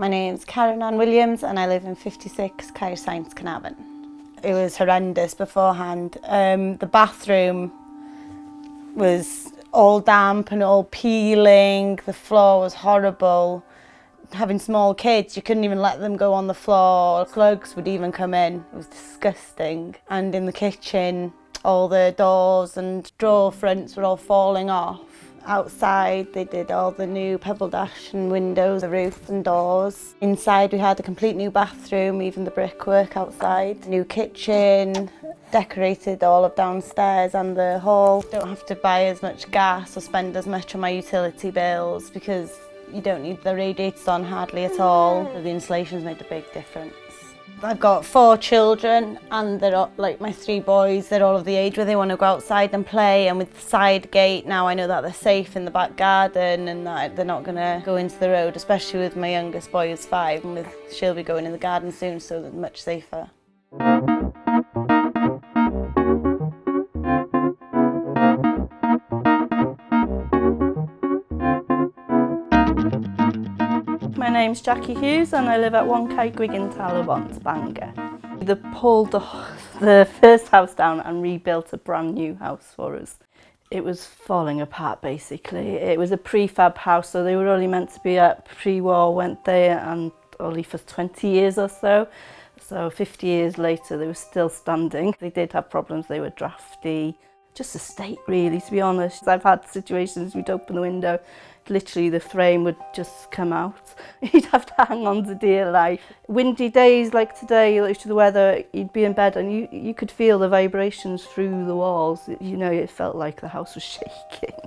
My name's Karen Ann Williams and I live in 56 Caer Saints, Carnarvon. It was horrendous beforehand. The bathroom was all damp and all peeling, the floor was horrible. Having small kids, you couldn't even let them go on the floor. Slugs would even come in. It was disgusting. And in the kitchen, all the doors and drawer fronts were all falling off. Outside, they did all the new pebble dash and windows, the roof and doors. Inside, we had a complete new bathroom, even the brickwork outside. New kitchen, decorated all of downstairs and the hall. Don't have to buy as much gas or spend as much on my utility bills because you don't need the radiators on hardly at all. The insulation's made a big difference. I've got 4 children and they're all, like my 3 boys, they're all of the age where they want to go outside and play, and with the side gate now I know that they're safe in the back garden and that they're not going to go into the road, especially with my youngest boy who's 5 and she'll be going in the garden soon, so they're much safer. My name's Jackie Hughes and I live at 1 Cae Gwelliannau, Bangor. They pulled the first house down and rebuilt a brand new house for us. It was falling apart basically. It was a prefab house, so they were only meant to be up pre-war, went there, and only for 20 years or so. So 50 years later they were still standing. They did have problems, they were drafty. Just a state really, to be honest. I've had situations we'd open the window, literally the frame would just come out. You'd have to hang on to dear life. Windy days like today, like the weather, you'd be in bed and you could feel the vibrations through the walls. You know, it felt like the house was shaking.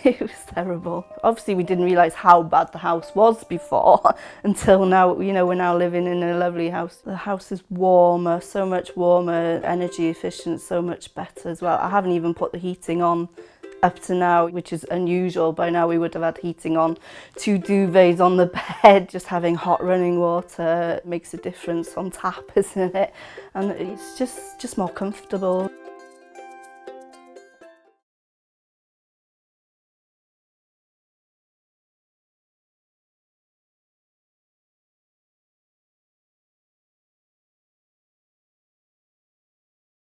It was terrible. Obviously we didn't realise how bad the house was before until now. You know, we're now living in a lovely house. The house is warmer, so much warmer, energy efficient, so much better as well. I haven't even put the heating on up to now, which is unusual. By now we would have had heating on, 2 duvets on the bed. Just having hot running water makes a difference on tap, isn't it? And it's just more comfortable.